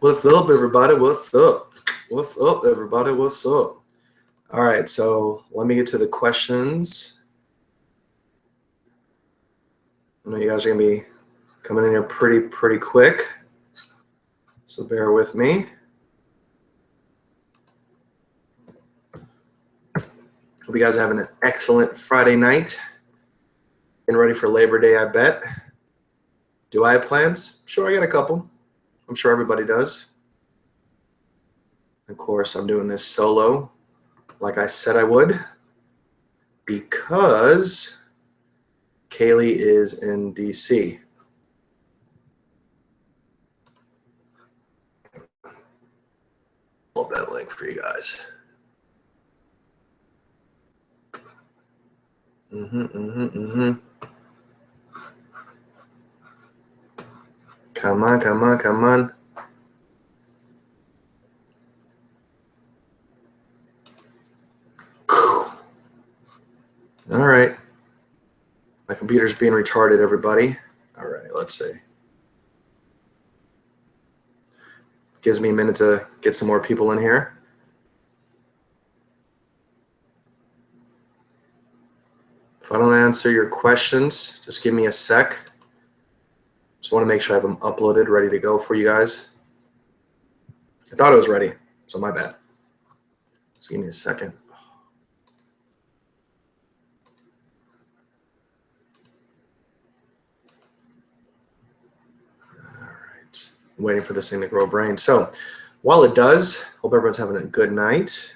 What's up, everybody? What's up? What's up, everybody? What's up? All right, so let me get to the questions. I know you guys are going to be coming in here pretty quick, so bear with me. Hope you guys are having an excellent Friday night. Getting ready for Labor Day, I bet. Do I have plans? Sure, I got a couple. I'm sure everybody does. Of course, I'm doing this solo, like I said I would, because Kaylee is in DC. Pull up that link for you guys. Come on, come on, come on. All right. My computer's being retarded, everybody. All right, let's see. Gives me a minute to get some more people in here. If I don't answer your questions, just give me a sec. Just want to make sure I have them uploaded, ready to go for you guys. I thought it was ready, so my bad. Just give me a second. All right, I'm waiting for this thing to grow a brain. So while it does, hope everyone's having a good night.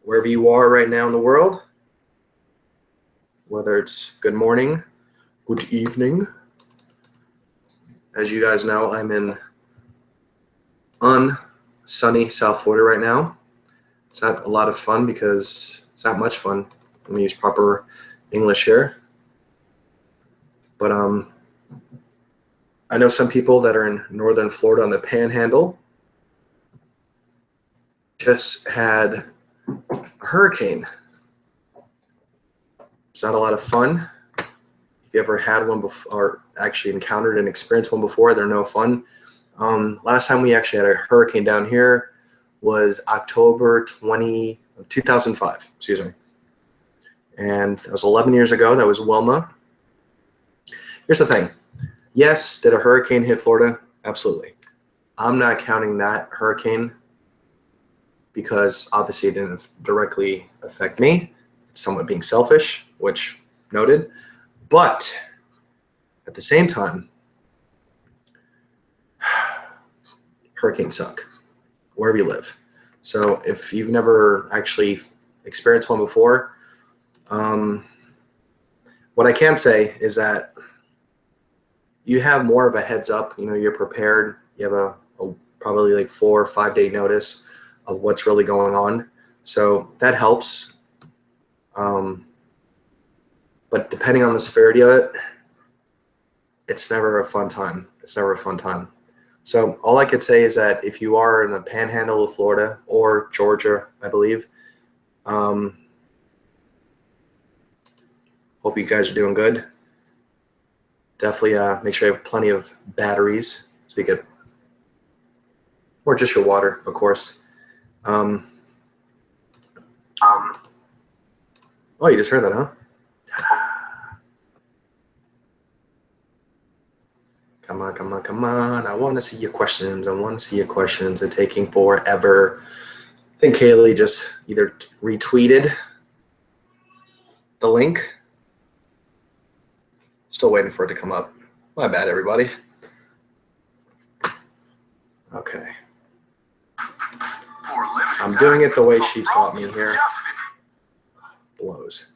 Wherever you are right now in the world, whether it's good morning, good evening. As you guys know, I'm in sunny South Florida right now. It's not a lot of fun because it's not much fun. Let me use proper English here. But I know some people that are in northern Florida on the Panhandle just had a hurricane. It's not a lot of fun. If you ever had one before, or actually encountered and experienced one before, they're no fun. Last time we actually had a hurricane down here was October 2005, excuse me. And that was 11 years ago. That was Wilma. Here's the thing. Yes, did a hurricane hit Florida? Absolutely. I'm not counting that hurricane because obviously it didn't directly affect me. It's somewhat being selfish, which noted. But at the same time, hurricanes suck wherever you live. So if you've never actually experienced one before, what I can say is that you have more of a heads up. You know, you're prepared. You have a probably like 4 or 5 day notice of what's really going on. So that helps. But depending on the severity of it, it's never a fun time. It's never a fun time. So all I could say is that if you are in the Panhandle of Florida or Georgia, I believe, hope you guys are doing good. Definitely make sure you have plenty of batteries so you could, or just your water, of course. Oh, you just heard that, huh? Come on, come on, come on. I want to see your questions. I want to see your questions. They're taking forever. I think Kaylee just either retweeted the link. Still waiting for it to come up. My bad, everybody. Okay. I'm doing it the way she taught me here. Blows.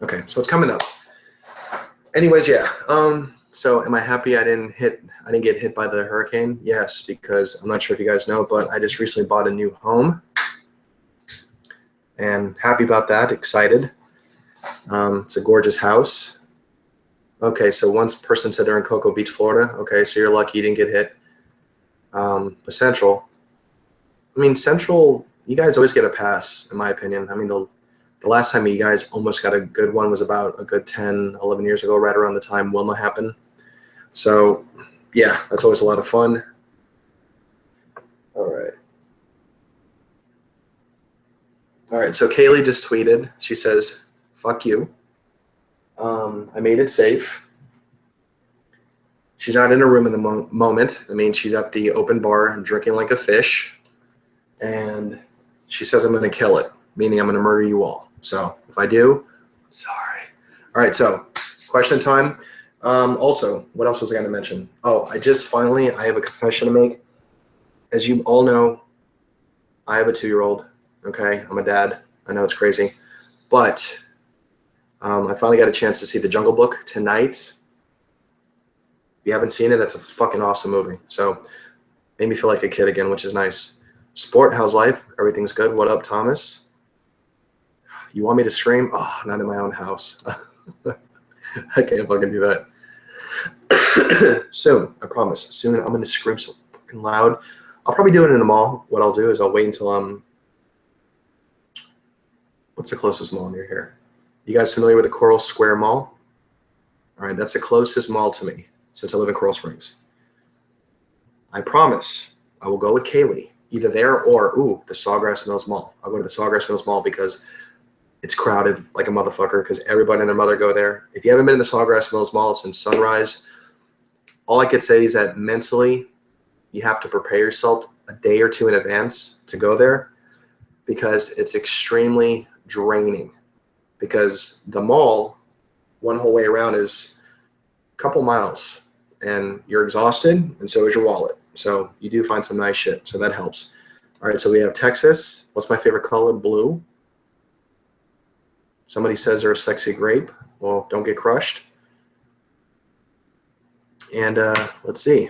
Okay, so it's coming up. Anyways, yeah. So am I happy I didn't get hit by the hurricane? Yes, because I'm not sure if you guys know, but I just recently bought a new home. And happy about that, excited. It's a gorgeous house. Okay, so one person said they're in Cocoa Beach, Florida. Okay, so you're lucky you didn't get hit. But Central, you guys always get a pass, in my opinion. I mean, The last time you guys almost got a good one was about a good 10, 11 years ago, right around the time Wilma happened. So, yeah, that's always a lot of fun. All right. All right, so Kaylee just tweeted. She says, fuck you. I made it safe. She's not in her room in the moment. That means she's at the open bar and drinking like a fish. And she says, I'm going to kill it, meaning I'm going to murder you all. So if I do, I'm sorry. All right, so question time. Also, what else was I going to mention? Oh, I have a confession to make. As you all know, I have a 2-year-old. Okay, I'm a dad. I know it's crazy. But I finally got a chance to see The Jungle Book tonight. If you haven't seen it, that's a fucking awesome movie. So made me feel like a kid again, which is nice. Sport, how's life? Everything's good. What up, Thomas? You want me to scream? Oh, not in my own house. I can't fucking do that. Soon, I promise. Soon I'm going to scream so fucking loud. I'll probably do it in the mall. What I'll do is I'll wait until what's the closest mall near here? You guys familiar with the Coral Square Mall? All right, that's the closest mall to me since I live in Coral Springs. I promise I will go with Kaylee, either there or, the Sawgrass Mills Mall. I'll go to the Sawgrass Mills Mall because it's crowded like a motherfucker because everybody and their mother go there. If you haven't been in the Sawgrass Mills Mall since sunrise, all I could say is that mentally you have to prepare yourself a day or two in advance to go there because it's extremely draining. Because the mall, one whole way around is a couple miles and you're exhausted and so is your wallet. So you do find some nice shit. So that helps. All right, so we have Texas. What's my favorite color? Blue. Somebody says they're a sexy grape. Well, don't get crushed. And let's see.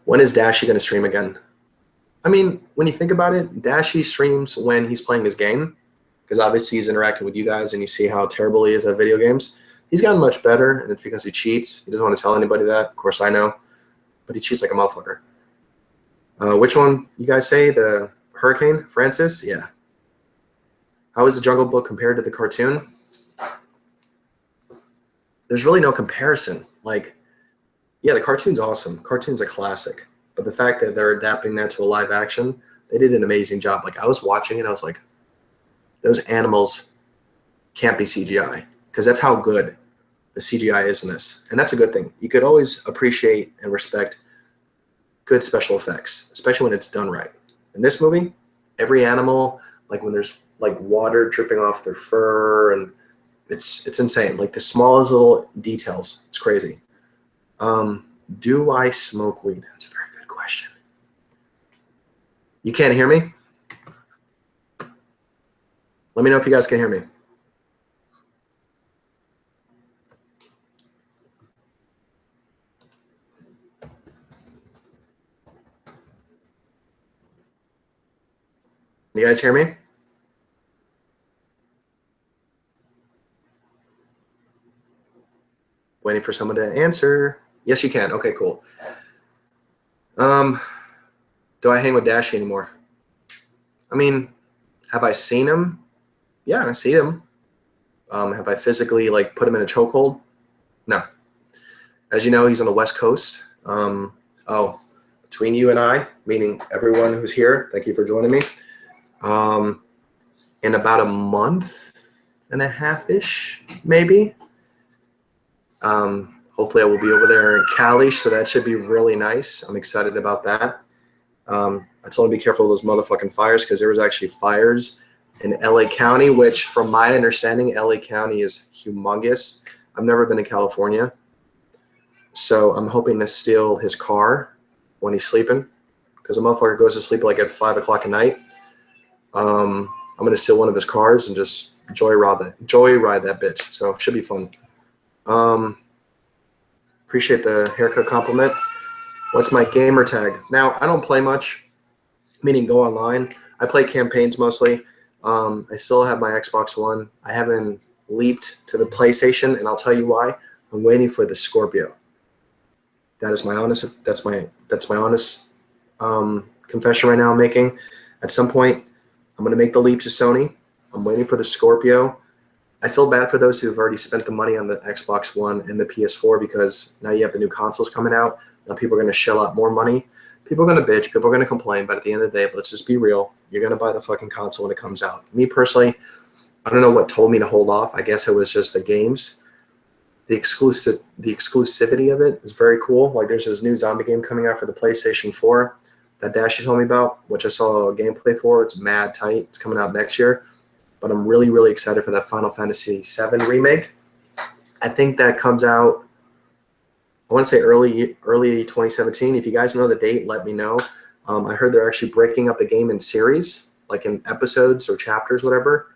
When is Dashy going to stream again? I mean, when you think about it, Dashy streams when he's playing his game because obviously he's interacting with you guys and you see how terrible he is at video games. He's gotten much better, and it's because he cheats. He doesn't want to tell anybody that. Of course, I know. But he cheats like a motherfucker. Which one you guys say? The Hurricane? Francis? Yeah. How is the Jungle Book compared to the cartoon? There's really no comparison. Like, yeah, the cartoon's awesome. Cartoon's a classic. But the fact that they're adapting that to a live action, they did an amazing job. Like, I was watching it, I was like, those animals can't be CGI. Because that's how good the CGI is in this. And that's a good thing. You could always appreciate and respect good special effects, especially when it's done right. In this movie, every animal, like when there's like water dripping off their fur, and it's insane. Like the smallest little details. It's crazy. Do I smoke weed? That's a very good question. You can't hear me? Let me know if you guys can hear me. You guys hear me? Waiting for someone to answer. Yes, you can. Okay, cool. Do I hang with Dashy anymore? I mean, have I seen him? Yeah, I see him. Have I physically like put him in a chokehold? No. As you know, he's on the West Coast. Between you and I, meaning everyone who's here, thank you for joining me. In about a month and a half-ish, maybe. Hopefully I will be over there in Cali, so that should be really nice. I'm excited about that. I told him to be careful of those motherfucking fires because there was actually fires in LA County, which from my understanding, LA County is humongous. I've never been to California. So I'm hoping to steal his car when he's sleeping because a motherfucker goes to sleep like at 5 o'clock at night. I'm going to steal one of his cars and just joyride that bitch. So it should be fun. Appreciate the haircut compliment. What's my gamer tag? Now, I don't play much, meaning go online. I play campaigns mostly. I still have my Xbox One. I haven't leaped to the PlayStation, and I'll tell you why. I'm waiting for the Scorpio. That's my honest confession right now I'm making. At some point, I'm going to make the leap to Sony. I'm waiting for the Scorpio. I feel bad for those who've already spent the money on the Xbox One and the PS4 because now you have the new consoles coming out. Now people are going to shell out more money. People are going to bitch. People are going to complain. But at the end of the day, let's just be real. You're going to buy the fucking console when it comes out. Me personally, I don't know what told me to hold off. I guess it was just the games. The exclusivity of it is very cool. Like there's this new zombie game coming out for the PlayStation 4 that Dashy told me about, which I saw a gameplay for. It's mad tight. It's coming out next year. But I'm really, really excited for that Final Fantasy VII remake. I think that comes out, I want to say early 2017. If you guys know the date, let me know. I heard they're actually breaking up the game in series, like in episodes or chapters, whatever.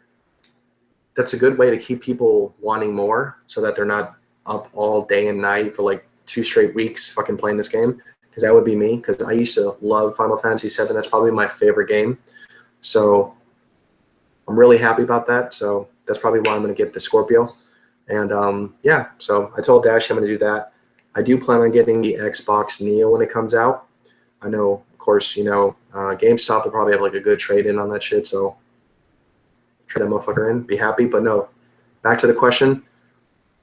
That's a good way to keep people wanting more so that they're not up all day and night for like 2 straight weeks fucking playing this game. Because that would be me, because I used to love Final Fantasy VII. That's probably my favorite game. So I'm really happy about that. So that's probably why I'm going to get the Scorpio. And yeah, so I told Dash I'm going to do that. I do plan on getting the Xbox Neo when it comes out. I know, of course, you know, GameStop will probably have like a good trade-in on that shit. So trade that motherfucker in, be happy. But no, back to the question.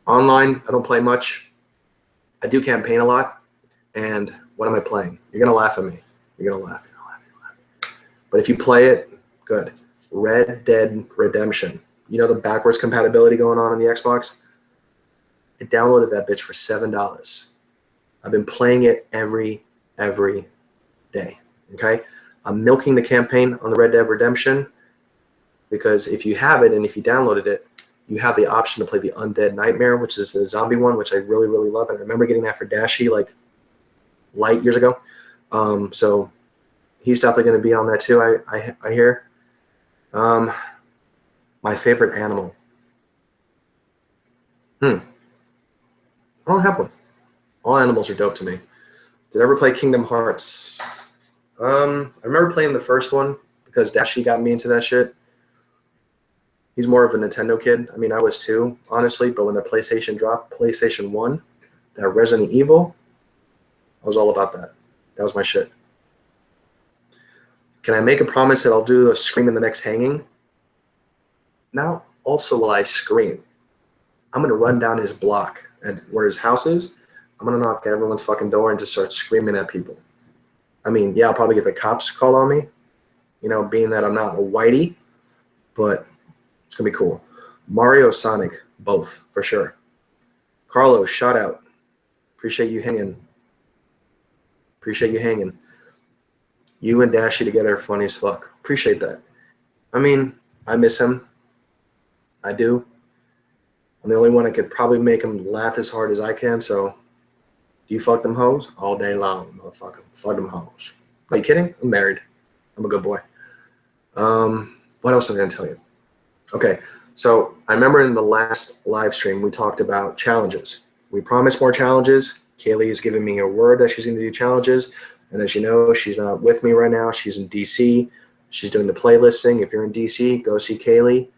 Online, I don't play much. I do campaign a lot. And what am I playing? You're going to laugh at me. You're going to laugh. You're going to laugh. You're going to laugh. But if you play it, good. Red Dead Redemption. You know the backwards compatibility going on the Xbox? I downloaded that bitch for $7. I've been playing it every day. Okay? I'm milking the campaign on the Red Dead Redemption because if you have it and if you downloaded it, you have the option to play the Undead Nightmare, which is the zombie one, which I really, really love. And I remember getting that for Dashy like light years ago. So he's definitely going to be on that too, I hear. My favorite animal. I don't have one. All animals are dope to me. Did I ever play Kingdom Hearts? I remember playing the first one because Dashy got me into that shit. He's more of a Nintendo kid. I mean, I was too, honestly, but when the PlayStation dropped, PlayStation 1, that Resident Evil, I was all about that. That was my shit. Can I make a promise that I'll do a Scream in the next hanging? Now, also will I scream. I'm going to run down his block and where his house is. I'm going to knock at everyone's fucking door and just start screaming at people. I mean, yeah, I'll probably get the cops called on me, you know, being that I'm not a whitey, but it's going to be cool. Mario, Sonic, both, for sure. Carlos, shout out. Appreciate you hanging. Appreciate you hanging. You and Dashy together are funny as fuck. Appreciate that. I mean, I miss him. I do. I'm the only one that could probably make him laugh as hard as I can, so do you fuck them hoes? All day long, motherfucker. Fuck them hoes. Are you kidding? I'm married. I'm a good boy. What else am I going to tell you? Okay, so I remember in the last live stream we talked about challenges. We promised more challenges. Kaylee has given me a word that she's going to do challenges. And as you know, she's not with me right now. She's in DC. She's doing the playlisting. If you're in DC, go see Kaylee.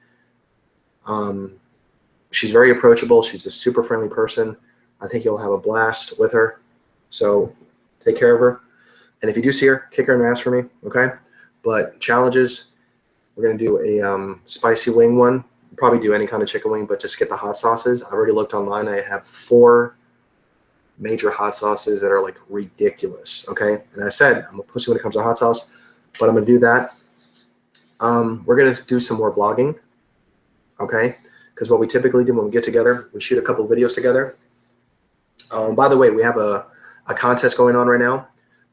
She's very approachable. She's a super friendly person. I think you'll have a blast with her. So take care of her. And if you do see her, kick her in the ass for me, okay? But challenges, we're going to do a spicy wing one. Probably do any kind of chicken wing, but just get the hot sauces. I've already looked online. I have 4 major hot sauces that are like ridiculous, okay? And I said, I'm a pussy when it comes to hot sauce, but I'm going to do that. We're going to do some more vlogging, okay? Because what we typically do when we get together, we shoot a couple videos together. By the way, we have a contest going on right now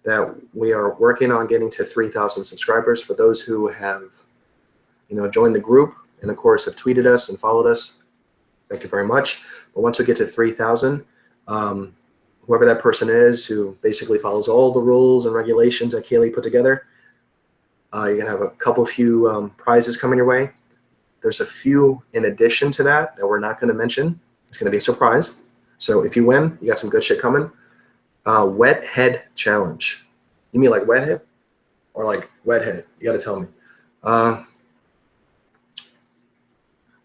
that we are working on getting to 3,000 subscribers. For those who have, you know, joined the group and of course have tweeted us and followed us, thank you very much. But once we get to 3,000, whoever that person is who basically follows all the rules and regulations that Kaylee put together, you're gonna have a few prizes coming your way. There's a few in addition to that we're not going to mention. It's going to be a surprise. So if you win, you got some good shit coming. Wet head challenge. You mean like wet head or like wet head? You got to tell me.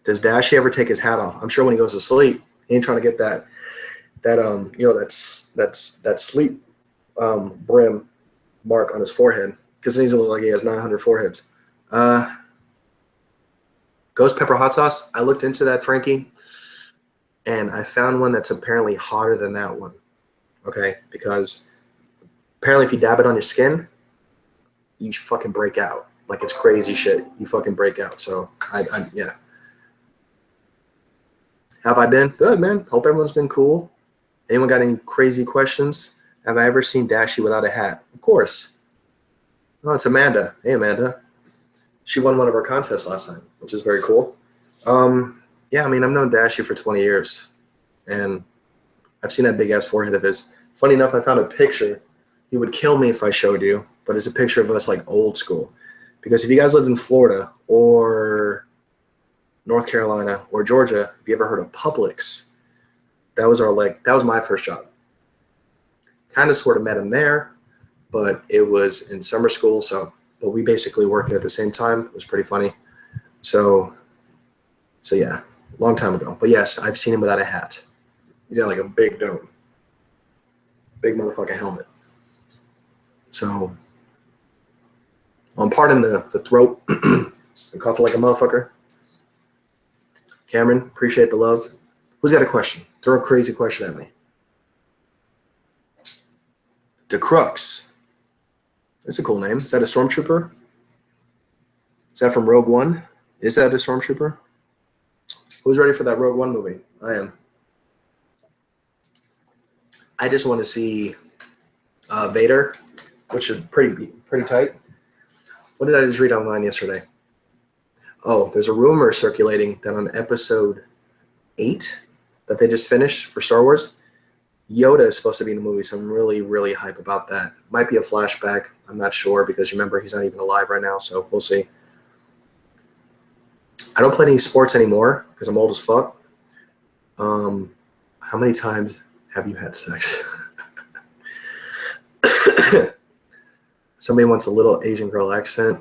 Does Dashy ever take his hat off? I'm sure when he goes to sleep, he ain't trying to get that you know, that sleep brim mark on his forehead because then he's gonna look like he has 900 foreheads. Ghost pepper hot sauce. I looked into that, Frankie, and I found one that's apparently hotter than that one. Okay, because apparently if you dab it on your skin, you fucking break out. Like it's crazy shit. You fucking break out. So yeah. Have I been? Good, man. Hope everyone's been cool. Anyone got any crazy questions? Have I ever seen Dashy without a hat? Of course. Oh, it's Amanda. Hey, Amanda. She won one of our contests last time, which is very cool. Yeah, I mean, I've known Dashy for 20 years, and I've seen that big-ass forehead of his. Funny enough, I found a picture. He would kill me if I showed you, but it's a picture of us, like, old school. Because if you guys lived in Florida or North Carolina or Georgia, have you ever heard of Publix? That was my first job. Kind of sort of met him there, but it was in summer school, but we basically worked at the same time. It was pretty funny. So yeah, long time ago. But yes, I've seen him without a hat. He's got like a big dome. Big motherfucking helmet. So I'm parting the throat and coughing like a motherfucker. Cameron, appreciate the love. Who's got a question? Throw a crazy question at me. The Crux. That's a cool name. Is that a stormtrooper? Is that from Rogue One? Is that a stormtrooper? Who's ready for that Rogue One movie? I am. I just want to see Vader, which is pretty tight. What did I just read online yesterday? Oh, there's a rumor circulating that on episode 8 that they just finished for Star Wars, Yoda is supposed to be in the movie, so I'm really, really hype about that. Might be a flashback. I'm not sure because remember, he's not even alive right now, so we'll see. I don't play any sports anymore because I'm old as fuck. How many times have you had sex? Somebody wants a little Asian girl accent.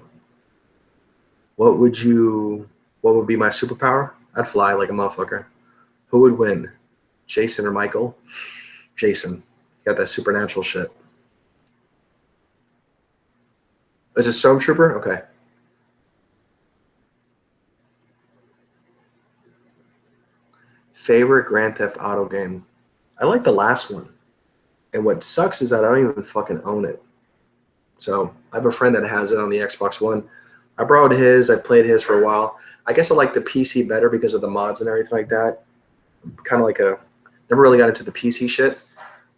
What would be my superpower? I'd fly like a motherfucker. Who would win? Jason or Michael? Jason. Got that supernatural shit. Is it Stormtrooper? Okay. Favorite Grand Theft Auto game? I like the last one. And what sucks is that I don't even fucking own it. So I have a friend that has it on the Xbox One. I borrowed his. I played his for a while. I guess I like the PC better because of the mods and everything like that. Kind of like never really got into the PC shit,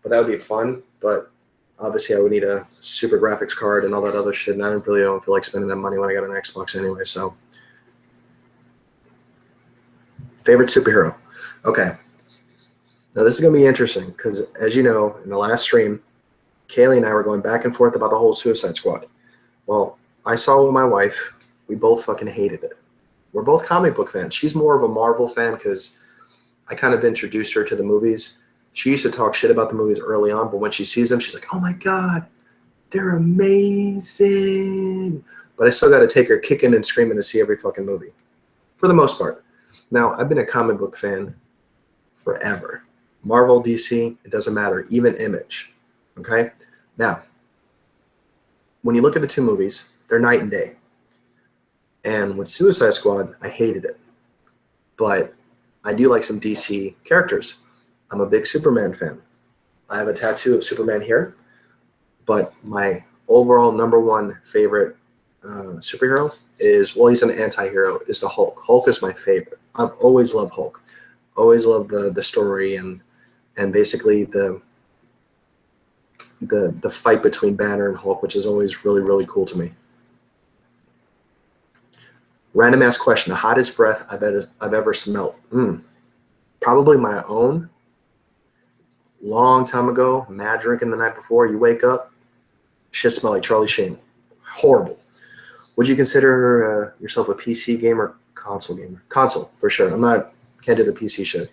but that would be fun. But obviously I would need a super graphics card and all that other shit, and I really don't feel like spending that money when I got an Xbox anyway. So favorite superhero. Okay. Now this is going to be interesting because as you know, in the last stream, Kaylee and I were going back and forth about the whole Suicide Squad. Well, I saw it with my wife. We both fucking hated it. We're both comic book fans. She's more of a Marvel fan because I kind of introduced her to the movies. She used to talk shit about the movies early on, but when she sees them, she's like, oh my God, they're amazing. But I still got to take her kicking and screaming to see every fucking movie, for the most part. Now, I've been a comic book fan forever. Marvel, DC, it doesn't matter, even Image. Okay? Now, when you look at the two movies, they're night and day. And with Suicide Squad, I hated it. But I do like some DC characters. I'm a big Superman fan. I have a tattoo of Superman here. But my overall number one favorite superhero is, well, he's an anti-hero, is the Hulk. Hulk is my favorite. I've always loved Hulk. Always loved the story and basically the fight between Banner and Hulk, which is always really, really cool to me. Random ass question: the hottest breath I've ever smelled? Probably my own. Long time ago, mad drinking the night before. You wake up, shit smell like Charlie Sheen. Horrible. Would you consider yourself a PC gamer, console gamer? Console for sure. Can't do the PC shit.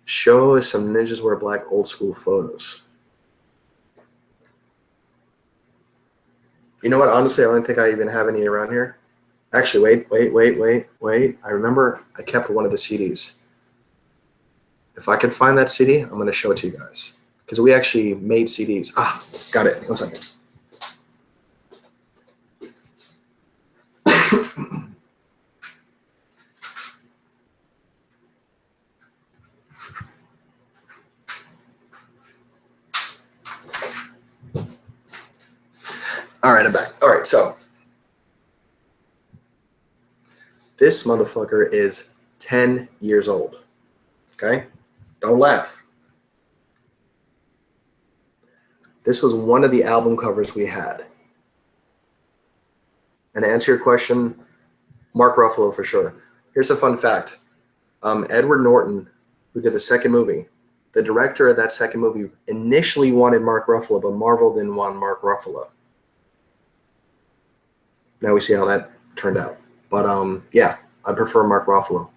Show us some ninjas wear black old school photos. You know what? Honestly, I don't think I even have any around here. Actually, wait. I remember I kept one of the CDs. If I can find that CD, I'm going to show it to you guys. Because we actually made CDs. Ah, got it. 1 second. All right, I'm back. All right, so this motherfucker is 10 years old. Okay? Don't laugh. This was one of the album covers we had. And to answer your question, Mark Ruffalo for sure. Here's a fun fact. Edward Norton, who did the second movie, the director of that second movie initially wanted Mark Ruffalo, but Marvel didn't want Mark Ruffalo. Now we see how that turned out. But yeah, I prefer Mark Ruffalo.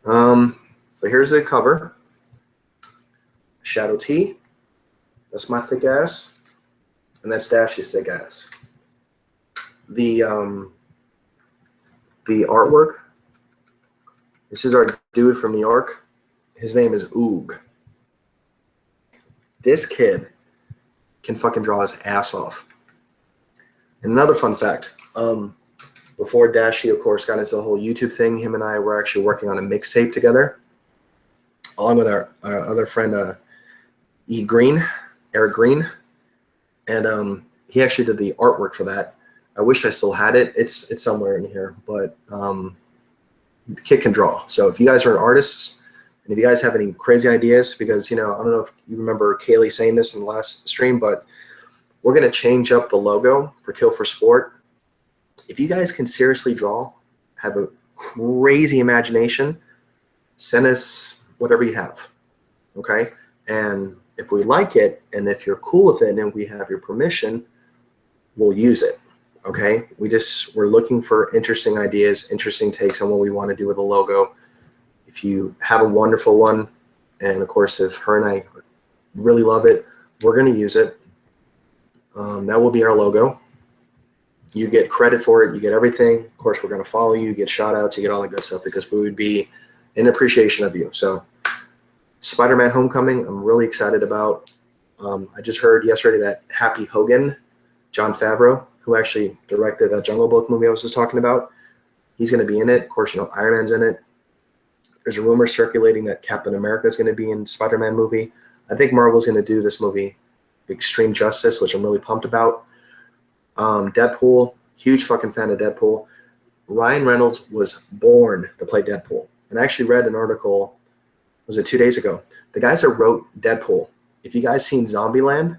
So here's the cover. Shadow T. That's my thick ass. And that's Dash's thick ass. The artwork. This is our dude from New York. His name is Oog. This kid can fucking draw his ass off. And another fun fact. Before Dashi, of course, got into the whole YouTube thing, him and I were actually working on a mixtape together, along with our other friend, Eric Green. And he actually did the artwork for that. I wish I still had it. It's somewhere in here, but the kid can draw. So if you guys are artists, and if you guys have any crazy ideas, because, I don't know if you remember Kaylee saying this in the last stream, but we're going to change up the logo for Kill4Sport. If you guys can seriously draw, have a crazy imagination, send us whatever you have, okay? And if we like it, and if you're cool with it, and we have your permission, we'll use it, okay? We're looking for interesting ideas, interesting takes on what we want to do with a logo. If you have a wonderful one, and of course, if her and I really love it, we're going to use it. That will be our logo. You get credit for it. You get everything. Of course, we're going to follow you. You get shout outs. You get all that good stuff because we would be in appreciation of you. So Spider-Man Homecoming, I'm really excited about. I just heard yesterday that Happy Hogan, Jon Favreau, who actually directed that Jungle Book movie I was just talking about, he's going to be in it. Of course, Iron Man's in it. There's a rumor circulating that Captain America is going to be in Spider-Man movie. I think Marvel's going to do this movie extreme justice, which I'm really pumped about. Deadpool, huge fucking fan of Deadpool. Ryan Reynolds was born to play Deadpool. And I actually read an article, was it 2 days ago? The guys that wrote Deadpool, if you guys seen Zombieland,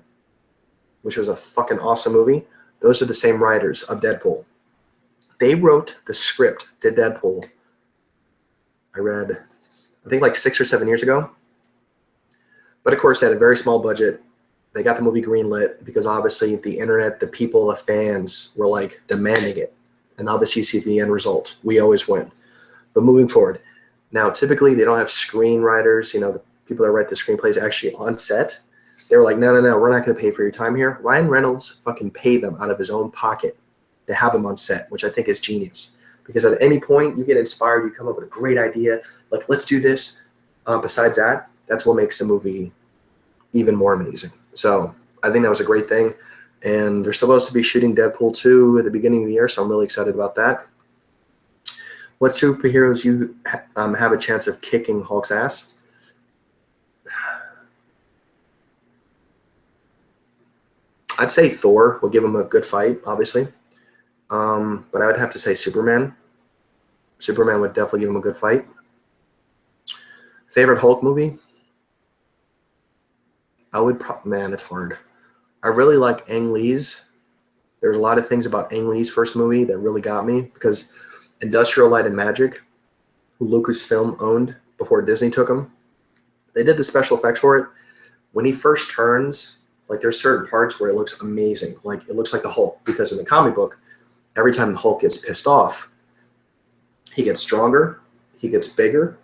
which was a fucking awesome movie, those are the same writers of Deadpool. They wrote the script to Deadpool, I read, I think like 6 or 7 years ago. But of course, they had a very small budget. They got the movie greenlit because obviously the internet, the people, the fans were like demanding it. And obviously you see the end result. We always win. But moving forward, now typically they don't have screenwriters, the people that write the screenplays actually on set. They were like, no, we're not going to pay for your time here. Ryan Reynolds fucking paid them out of his own pocket to have him on set, which I think is genius. Because at any point you get inspired, you come up with a great idea, like let's do this. Besides that, that's what makes the movie even more amazing. So I think that was a great thing. And they're supposed to be shooting Deadpool 2 at the beginning of the year, so I'm really excited about that. What superheroes you have a chance of kicking Hulk's ass? I'd say Thor will give him a good fight, obviously. But I would have to say Superman. Superman would definitely give him a good fight. Favorite Hulk movie? Man, it's hard. I really like Ang Lee's. There's a lot of things about Ang Lee's first movie that really got me because Industrial Light and Magic, who Lucasfilm owned before Disney took him, they did the special effects for it. When he first turns, like there's certain parts where it looks amazing. Like it looks like the Hulk because in the comic book, every time the Hulk gets pissed off, he gets stronger, he gets bigger.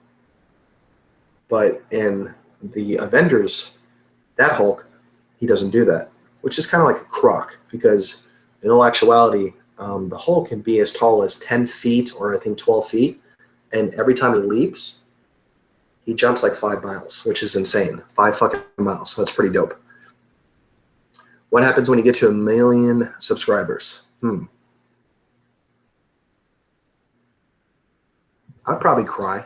But in the Avengers, that Hulk, he doesn't do that, which is kind of like a crock because in all actuality, the Hulk can be as tall as 10 feet or I think 12 feet. And every time he leaps, he jumps like 5 miles, which is insane. 5 fucking miles. So that's pretty dope. What happens when you get to 1 million subscribers? I'd probably cry.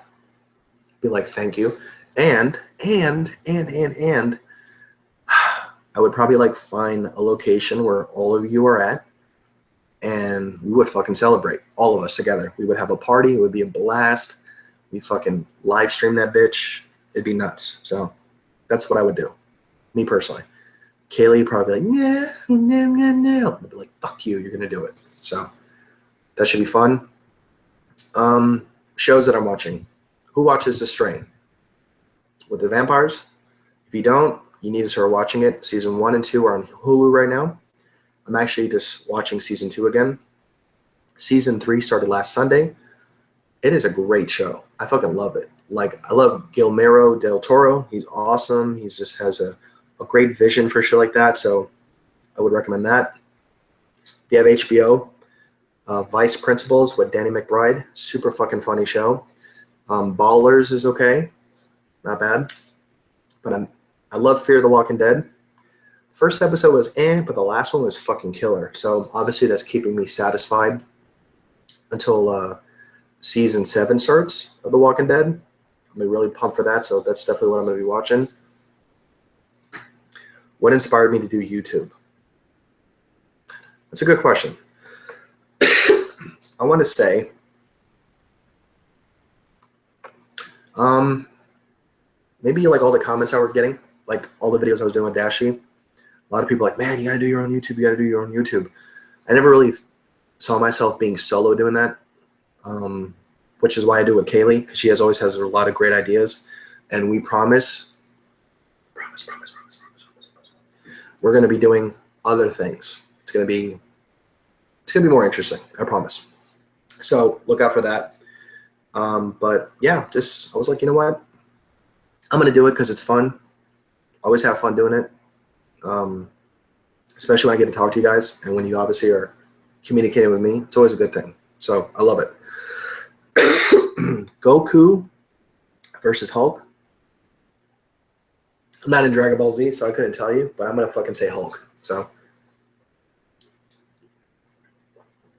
Be like, thank you. And I would probably like find a location where all of you are at and we would fucking celebrate, all of us together. We would have a party. It would be a blast. We fucking live stream that bitch. It'd be nuts. So that's what I would do, me personally. Kaylee probably be like, no. I'd be like, fuck you, you're gonna do it. So that should be fun. Shows that I'm watching. Who watches The Strain? With the vampires? If you don't, you need to start watching it. Season 1 and 2 are on Hulu right now. I'm actually just watching season 2 again. Season 3 started last Sunday. It is a great show. I fucking love it. Like, I love Guillermo del Toro. He's awesome. He just has a great vision for shit like that. So I would recommend that. If you have HBO, Vice Principals with Danny McBride. Super fucking funny show. Ballers is okay. Not bad. But I love Fear the Walking Dead. First episode was but the last one was fucking killer. So obviously that's keeping me satisfied until season 7 starts of The Walking Dead. I'm really pumped for that, so that's definitely what I'm going to be watching. What inspired me to do YouTube? That's a good question. I want to say maybe like all the comments I were getting, like all the videos I was doing with Dashi. A lot of people are like, man, you got to do your own YouTube. You got to do your own YouTube. I never really saw myself being solo doing that, which is why I do with Kaylee, because she always has a lot of great ideas. And we promise, we're going to be doing other things. It's going to be more interesting. I promise. So look out for that. But yeah, I was like, you know what? I'm going to do it because it's fun. Always have fun doing it. Especially when I get to talk to you guys and when you obviously are communicating with me, it's always a good thing. So I love it. Goku versus Hulk. I'm not in Dragon Ball Z, so I couldn't tell you, but I'm going to fucking say Hulk. So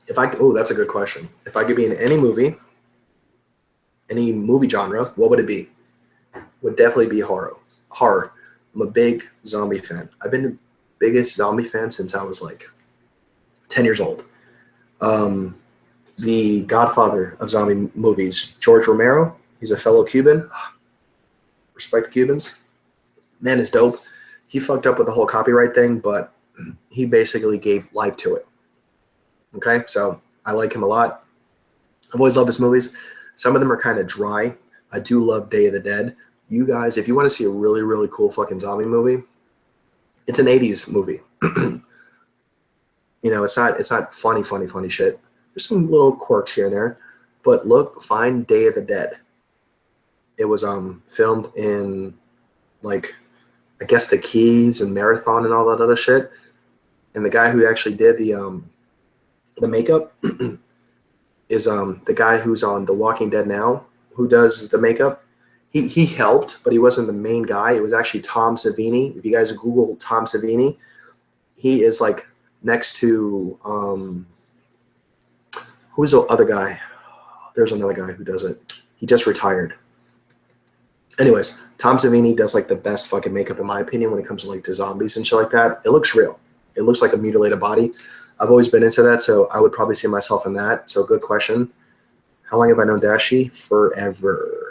that's a good question. If I could be in any movie genre, what would it be? Would definitely be horror. I'm a big zombie fan. I've been the biggest zombie fan since I was like 10 years old. The godfather of zombie movies, George Romero. He's a fellow Cuban. Respect the Cubans. Man is dope. He fucked up with the whole copyright thing, but he basically gave life to it. Okay, so I like him a lot. I've always loved his movies. Some of them are kind of dry. I do love Day of the Dead. You guys, if you want to see a really, really cool fucking zombie movie, it's an 80s movie. It's not funny shit. There's some little quirks here and there. But find Day of the Dead. It was filmed in, like, I guess the Keys and Marathon and all that other shit. And the guy who actually did the makeup is the guy who's on The Walking Dead now, who does the makeup. He helped, but he wasn't the main guy. It was actually Tom Savini. If you guys Google Tom Savini, he is like next to who's the other guy? There's another guy who does it. He just retired. Anyways, Tom Savini does like the best fucking makeup in my opinion when it comes to like to zombies and shit like that. It looks real. It looks like a mutilated body. I've always been into that, so I would probably see myself in that. So good question. How long have I known Dashi? Forever.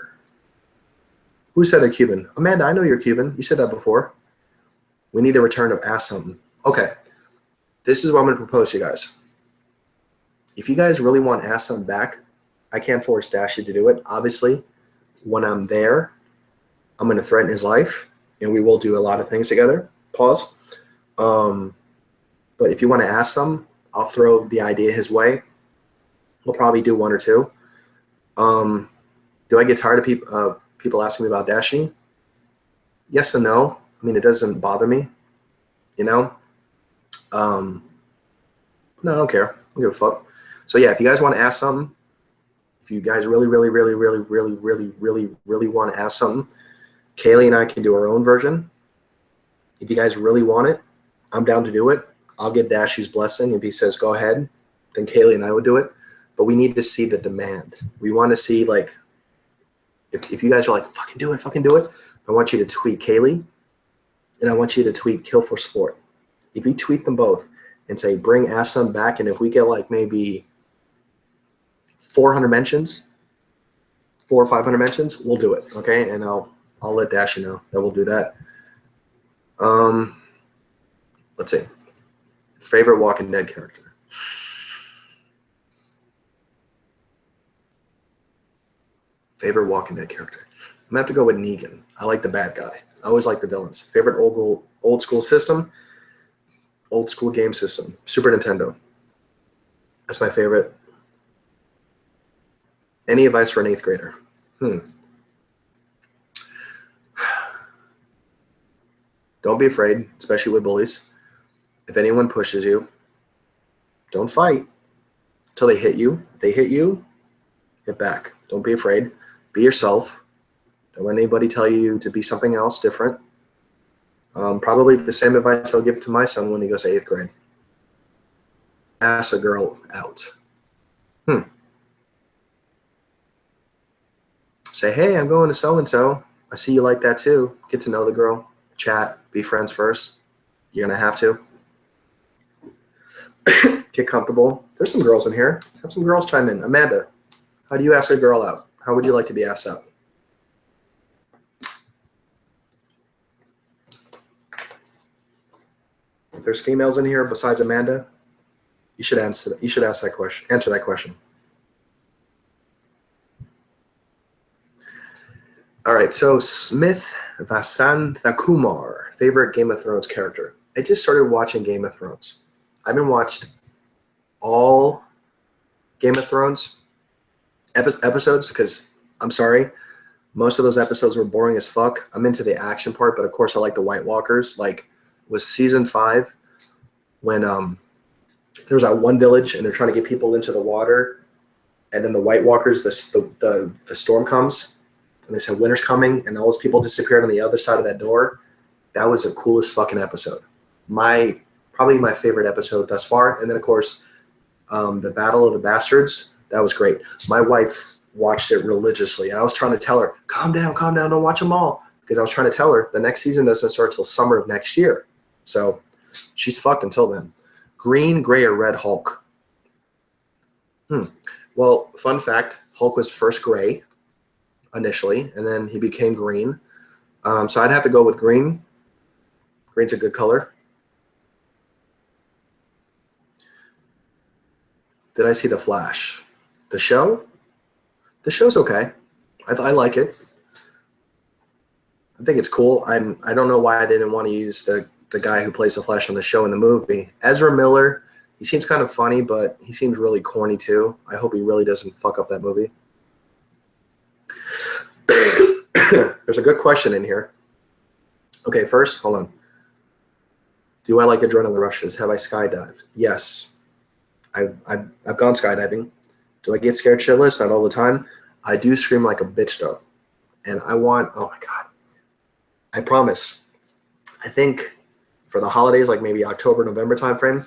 Who said they're Cuban? Amanda, I know you're Cuban. You said that before. We need the return of Ask Something. Okay. This is what I'm going to propose to you guys. If you guys really want Ask Something back, I can't force Dashi to do it. Obviously, when I'm there, I'm going to threaten his life, and we will do a lot of things together. Pause. But if you want to ask some, I'll throw the idea his way. We'll probably do one or two. Do I get tired of people asking me about Dashi? Yes and no. I mean, it doesn't bother me, No, I don't care. I don't give a fuck. So yeah, if you guys want to ask something, if you guys really want to ask something, Kaylee and I can do our own version. If you guys really want it, I'm down to do it. I'll get Dashi's blessing. If he says go ahead, then Kaylee and I would do it. But we need to see the demand. We want to see, like, if you guys are like, fucking do it, I want you to tweet Kaylee and I want you to tweet Kill4Sport. If you tweet them both and say, bring Aslam back. And if we get like maybe 400 mentions, 400 or 500 mentions, we'll do it. Okay. And I'll let Dashy know that we'll do that. Let's see. Favorite Walking Dead character. Favorite Walking Dead character. I'm gonna have to go with Negan. I like the bad guy. I always like the villains. Favorite old school system. Old school game system. Super Nintendo. That's my favorite. Any advice for an 8th grader? Don't be afraid, especially with bullies. If anyone pushes you, don't fight until they hit you. If they hit you, hit back. Don't be afraid. Be yourself. Don't let anybody tell you to be something else different. Probably the same advice I'll give to my son when he goes to 8th grade. Ask a girl out. Say, hey, I'm going to so-and-so. I see you like that too. Get to know the girl. Chat. Be friends first. You're going to have to. Get comfortable. There's some girls in here. Have some girls chime in. Amanda, how do you ask a girl out? How would you like to be asked out? If there's females in here besides Amanda, you should answer that question. Answer that question. All right, so Smith Vasanthakumar, favorite Game of Thrones character. I just started watching Game of Thrones. I haven't watched all Game of Thrones episodes because, I'm sorry, most of those episodes were boring as fuck. I'm into the action part, but of course I like the White Walkers. Like, was season 5 when there was that one village and they're trying to get people into the water, and then the White Walkers, the storm comes, and they said winter's coming, and all those people disappeared on the other side of that door. That was the coolest fucking episode. Probably my favorite episode thus far. And then of course, the Battle of the Bastards. That was great. My wife watched it religiously, and I was trying to tell her, calm down, don't watch them all. Because I was trying to tell her the next season doesn't start till summer of next year. So she's fucked until then. Green, gray, or red Hulk? Well, fun fact, Hulk was first gray initially, and then he became green. So I'd have to go with green. Green's a good color. Did I see The Flash? The show? The show's okay. I like it. I think it's cool. I don't know why I didn't want to use the guy who plays the Flash on the show in the movie. Ezra Miller, he seems kind of funny, but he seems really corny too. I hope he really doesn't fuck up that movie. There's a good question in here. Okay, first, hold on. Do I like adrenaline rushes? Have I skydived? Yes. I've gone skydiving. Do I get scared shitless? Not all the time. I do scream like a bitch though. And I want, oh my God. I promise. I think for the holidays, like maybe October, November timeframe,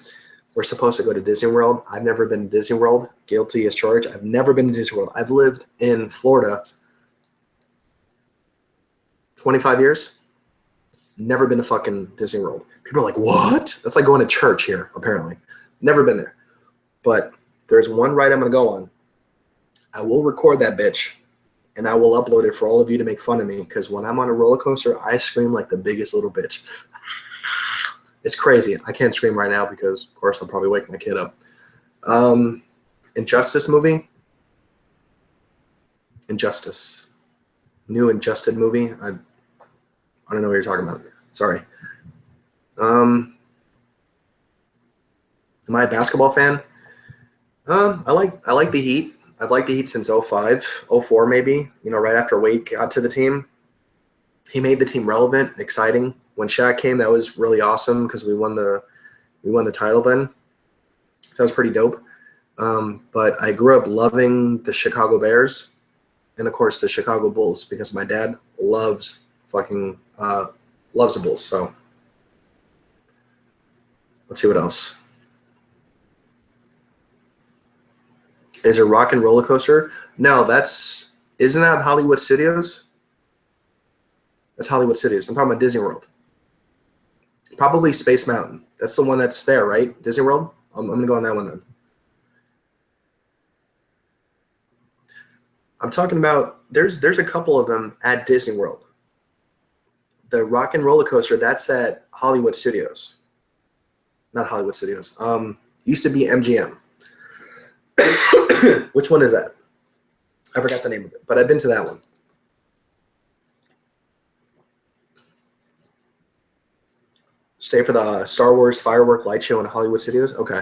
we're supposed to go to Disney World. I've never been to Disney World. Guilty as charged. I've never been to Disney World. I've lived in Florida 25 years. Never been to fucking Disney World. People are like, what? That's like going to church here, apparently. Never been there. But there's one ride I'm going to go on. I will record that bitch, and I will upload it for all of you to make fun of me, because when I'm on a roller coaster, I scream like the biggest little bitch. It's crazy. I can't scream right now because, of course, I'll probably wake my kid up. Injustice movie. Injustice. New Injustice movie. I don't know what you're talking about. Sorry. Am I a basketball fan? I like the Heat. I've liked the Heat since 05, 04 maybe. You know, right after Wade got to the team. He made the team relevant, exciting. When Shaq came, that was really awesome because we won the title then. So that was pretty dope. But I grew up loving the Chicago Bears and, of course, the Chicago Bulls because my dad loves the Bulls. So let's see what else. Is it Rock and Roller Coaster? No, isn't that Hollywood Studios? That's Hollywood Studios. I'm talking about Disney World. Probably Space Mountain. That's the one that's there, right? Disney World? I'm going to go on that one then. I'm talking about, there's a couple of them at Disney World. The Rock and Roller Coaster, that's at Hollywood Studios. Not Hollywood Studios. Used to be MGM. Which one is that? I forgot the name of it, but I've been to that one. Stay for the Star Wars firework light show in Hollywood Studios? Okay.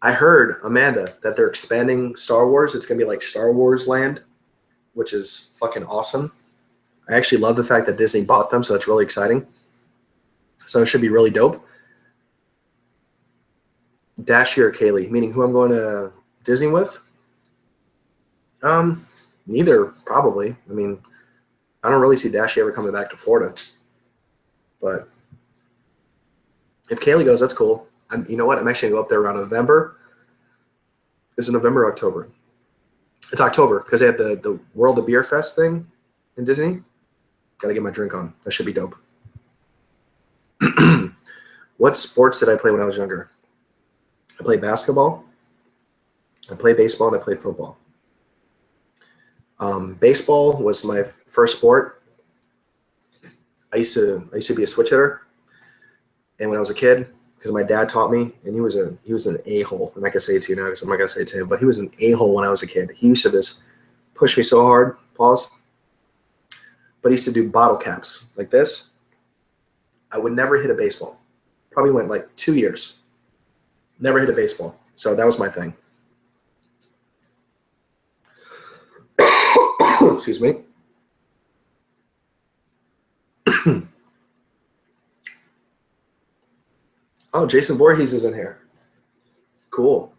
I heard, Amanda, that they're expanding Star Wars. It's going to be like Star Wars Land, which is fucking awesome. I actually love the fact that Disney bought them, so that's really exciting. So it should be really dope. Dashie or Kaylee, meaning who I'm going to Disney with? Neither, probably. I mean, I don't really see Dashie ever coming back to Florida. But if Kaylee goes, that's cool. You know what? I'm actually going to go up there around November. Is it November or October? It's October because they have the World of Beer Fest thing in Disney. Got to get my drink on. That should be dope. What sports did I play when I was younger? I played basketball. I played baseball, and I played football. Baseball was my first sport. I used to be a switch hitter, and when I was a kid, because my dad taught me, and he was an a-hole, and I can say it to you now because I'm not gonna say it to him, but he was an a-hole when I was a kid. He used to just push me so hard. Pause. But he used to do bottle caps like this. I would never hit a baseball. Probably went like 2 years. Never hit a baseball. So that was my thing. Excuse me. Oh, Jason Voorhees is in here. Cool.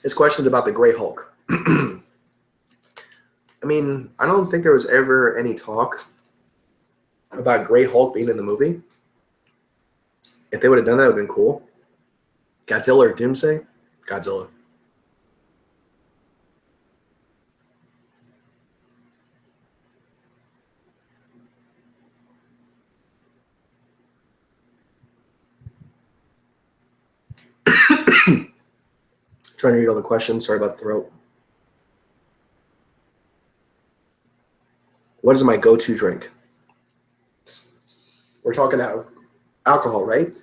His question's about the Gray Hulk. I mean, I don't think there was ever any talk about Gray Hulk being in the movie. If they would have done that, it would have been cool. Godzilla or Doomsday? Godzilla. Trying to read all the questions. Sorry about the throat. What is my go-to drink? We're talking alcohol, right?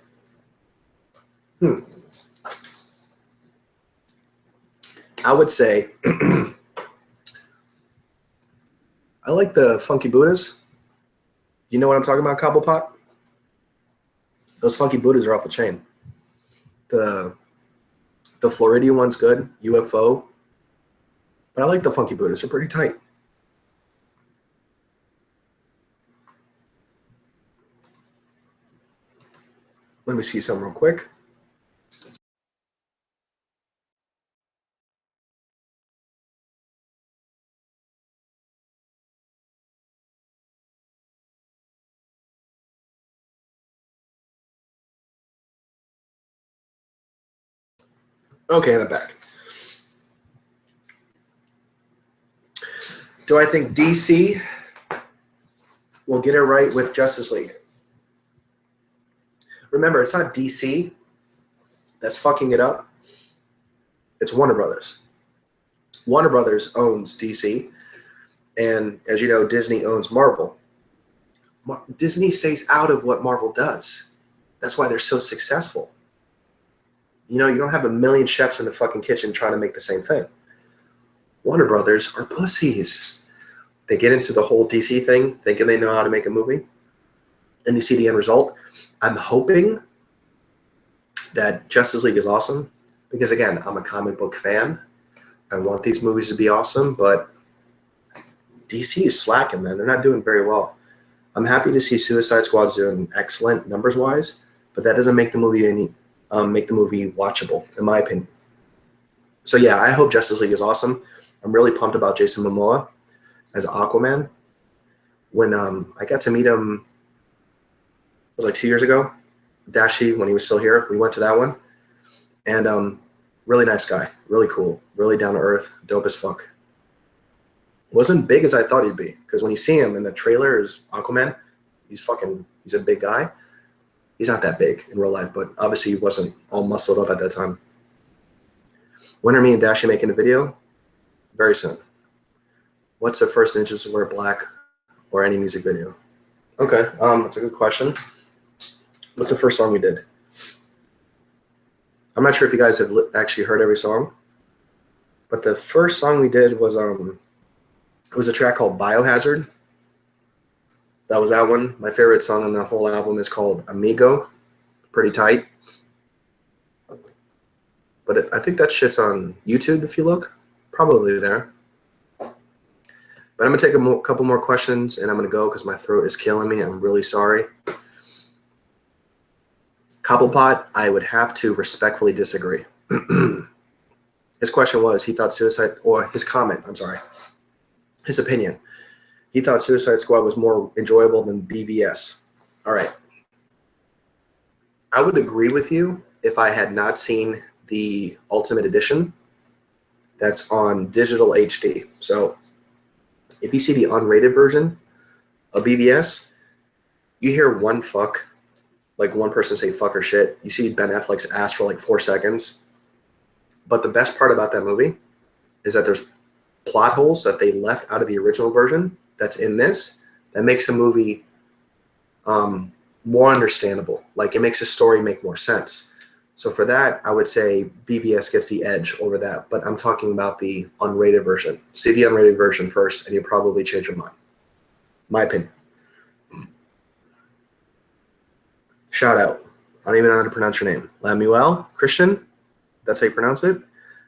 I would say I like the Funky Buddhas. You know what I'm talking about, Cobblepot? Those Funky Buddhas are off the chain. The Floridian one's good, UFO. But I like the Funky Buddhas. They're pretty tight. Let me see some real quick. Okay, and I'm back. Do I think DC will get it right with Justice League? Remember, it's not DC that's fucking it up. It's Warner Brothers. Warner Brothers owns DC. And as you know, Disney owns Marvel. Disney stays out of what Marvel does. That's why they're so successful. You know, you don't have a million chefs in the fucking kitchen trying to make the same thing. Warner Brothers are pussies. They get into the whole DC thing thinking they know how to make a movie. And you see the end result. I'm hoping that Justice League is awesome. Because again, I'm a comic book fan. I want these movies to be awesome, but DC is slacking, man. They're not doing very well. I'm happy to see Suicide Squad's doing excellent numbers-wise, but that doesn't make the movie watchable, in my opinion. So yeah, I hope Justice League is awesome. I'm really pumped about Jason Momoa as Aquaman. When I got to meet him, it was like 2 years ago, Dashie, when he was still here, we went to that one. And really nice guy, really cool, really down to earth, dope as fuck. Wasn't big as I thought he'd be, because when you see him in the trailer as Aquaman, he's a big guy. He's not that big in real life, but obviously he wasn't all muscled up at that time. When are me and Dashi making a video? Very soon. What's the first Ninjas to wear black or any music video? Okay, that's a good question. What's the first song we did? I'm not sure if you guys have actually heard every song, but the first song we did was it was a track called Biohazard. That was that one. My favorite song on the whole album is called Amigo. Pretty tight. But I think that shit's on YouTube if you look. Probably there. But I'm going to take a couple more questions, and I'm going to go because my throat is killing me. I'm really sorry. Cobblepot, I would have to respectfully disagree. His question was, he thought Suicide, or his comment, I'm sorry, his opinion. He thought Suicide Squad was more enjoyable than BVS. All right. I would agree with you if I had not seen the Ultimate Edition that's on digital HD. So if you see the unrated version of BVS, you hear one fuck, like one person say fuck or shit. You see Ben Affleck's ass for like 4 seconds. But the best part about that movie is that there's plot holes that they left out of the original version that's in this that makes the movie more understandable. Like it makes the story make more sense. So for that, I would say BVS gets the edge over that. But I'm talking about the unrated version. See the unrated version first, and you'll probably change your mind. My opinion. Shout out. I don't even know how to pronounce your name. Lamuel Christian. That's how you pronounce it.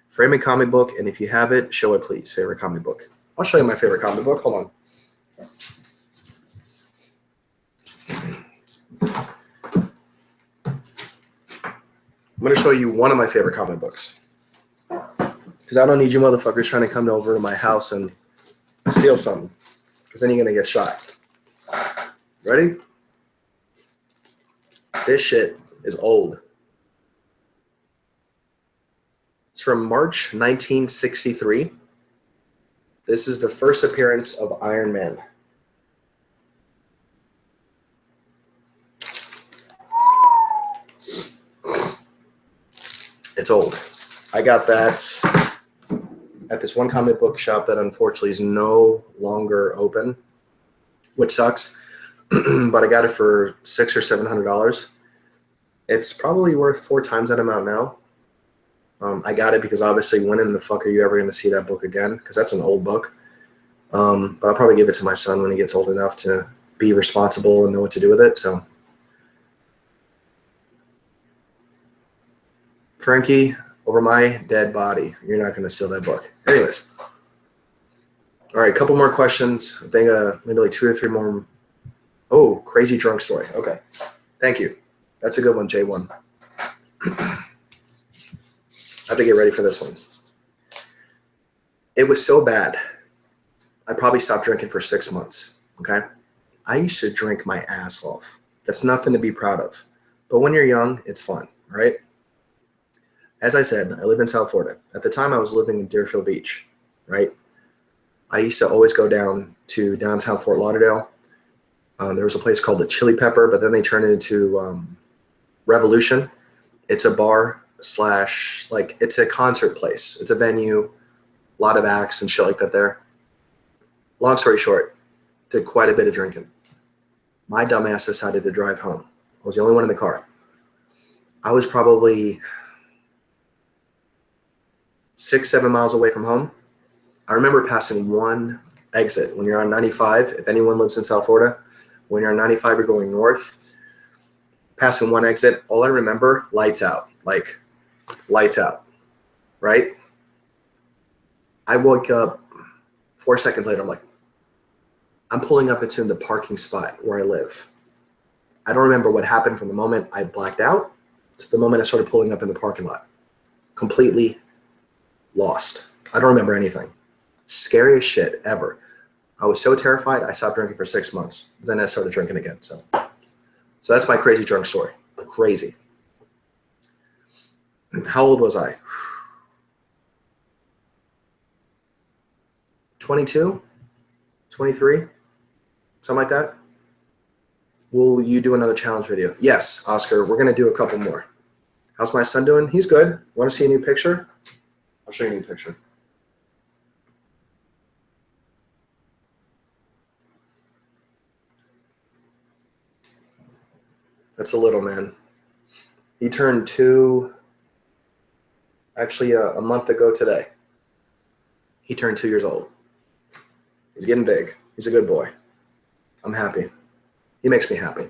Favorite comic book, and if you have it, show it, please. Favorite comic book. I'll show you my favorite comic book. Hold on. I'm going to show you one of my favorite comic books. Because I don't need you motherfuckers trying to come over to my house and steal something. Because then you're going to get shot. Ready? This shit is old. It's from March 1963. This is the first appearance of Iron Man. It's old. I got that at this one comic book shop that unfortunately is no longer open, which sucks. But I got it for $600 or $700. It's probably worth 4 times that amount now. I got it because obviously when in the fuck are you ever going to see that book again? Because that's an old book. But I'll probably give it to my son when he gets old enough to be responsible and know what to do with it. So, Frankie, over my dead body, you're not going to steal that book. Anyways. All right, a couple more questions. I think maybe like 2 or 3 more. Oh, crazy drunk story. Okay. Thank you. That's a good one, J1. I have to get ready for this one. It was so bad, I probably stopped drinking for 6 months, okay? I used to drink my ass off. That's nothing to be proud of. But when you're young, it's fun, right? As I said, I live in South Florida. At the time, I was living in Deerfield Beach, right? I used to always go down to downtown Fort Lauderdale. There was a place called the Chili Pepper, but then they turned it into Revolution. It's a bar / like it's a concert place. It's a venue, a lot of acts and shit like that there. Long story short, did quite a bit of drinking. My dumbass decided to drive home. I was the only one in the car. I was probably 6, 7 miles away from home. I remember passing one exit when you're on 95. If anyone lives in South Florida, when you're on 95, you're going north. Passing one exit, all I remember, lights out, like lights out, right? I woke up 4 seconds later. I'm like, I'm pulling up into the parking spot where I live. I don't remember what happened from the moment I blacked out to the moment I started pulling up in the parking lot. Completely lost. I don't remember anything. Scariest shit ever. I was so terrified, I stopped drinking for 6 months. Then I started drinking again. So that's my crazy drunk story. Crazy. How old was I? 22? 23, something like that. Will you do another challenge video? Yes, Oscar, we're gonna do a couple more. How's my son doing? He's good. Want to see a new picture? I'll show you a new picture. That's a little man. He turned 2, actually a month ago today. He turned 2 years old. He's getting big. He's a good boy. I'm happy. He makes me happy.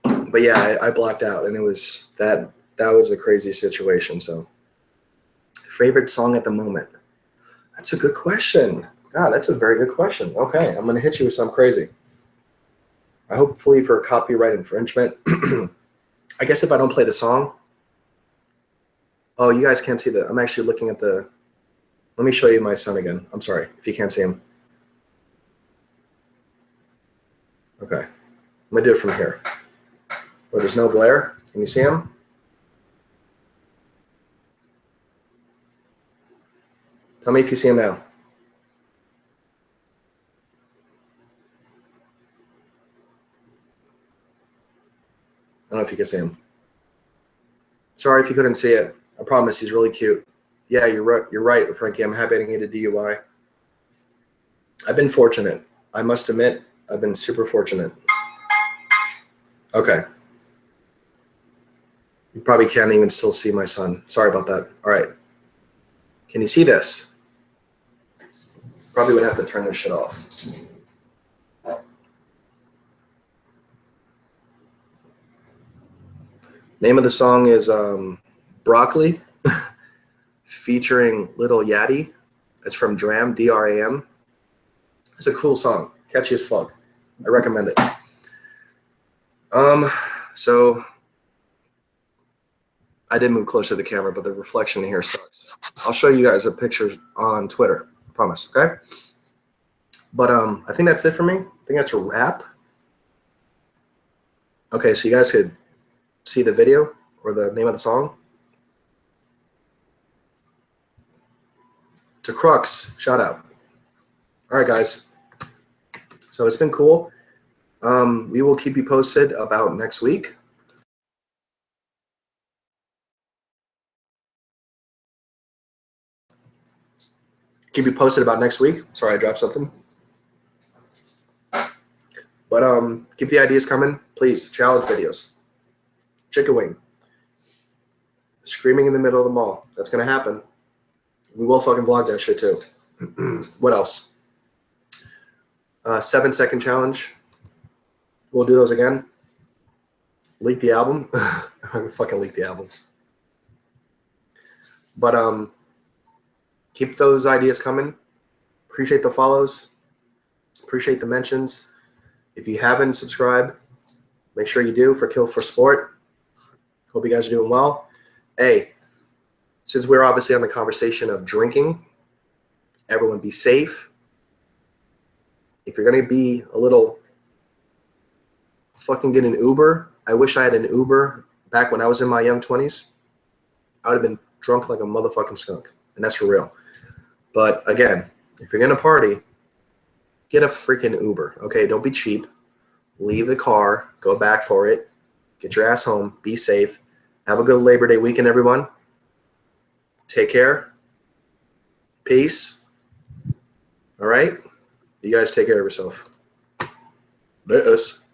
But yeah, I blacked out, and it was that was a crazy situation. So, favorite song at the moment? That's a good question. God, that's a very good question. Okay, I'm gonna hit you with something crazy. Hopefully for copyright infringement. I guess if I don't play the song. Oh, you guys can't see that. I'm actually looking at the. Let me show you my son again. I'm sorry if you can't see him. Okay, I'm gonna do it from here. Where there's no glare. Can you see him? Tell me if you see him now. I don't know if you can see him. Sorry if you couldn't see it. I promise he's really cute. Yeah, you're right. You're right, Frankie. I'm happy I didn't get a DUI. I've been fortunate. I must admit, I've been super fortunate. Okay. You probably can't even still see my son. Sorry about that. All right. Can you see this? Probably would have to turn this shit off. Name of the song is Broccoli, featuring Little Yachty. It's from Dram, D-R-A-M. It's a cool song, catchy as fuck. I recommend it. So I did move closer to the camera, but the reflection here sucks. I'll show you guys a picture on Twitter, I promise, okay? But I think that's it for me. I think that's a wrap. Okay, so you guys could see the video or the name of the song. To Crux, shout out. All right, guys. So it's been cool. We will keep you posted about next week. Keep you posted about next week. Sorry, I dropped something. But keep the ideas coming, please. Challenge videos. Chicken wing. Screaming in the middle of the mall. That's gonna happen. We will fucking vlog that shit too. What else? 7-second challenge. We'll do those again. Leak the album. I'm fucking leak the album. But keep those ideas coming. Appreciate the follows. Appreciate the mentions. If you haven't subscribed, make sure you do for Kill4Sport. Hope you guys are doing well. Hey, since we're obviously on the conversation of drinking, everyone be safe. If you're going to be a little fucking get an Uber. I wish I had an Uber back when I was in my young 20s. I would have been drunk like a motherfucking skunk. And that's for real. But again, if you're going to party, get a freaking Uber. Okay, don't be cheap. Leave the car. Go back for it. Get your ass home. Be safe. Have a good Labor Day weekend, everyone. Take care. Peace. All right? You guys take care of yourself. Let us.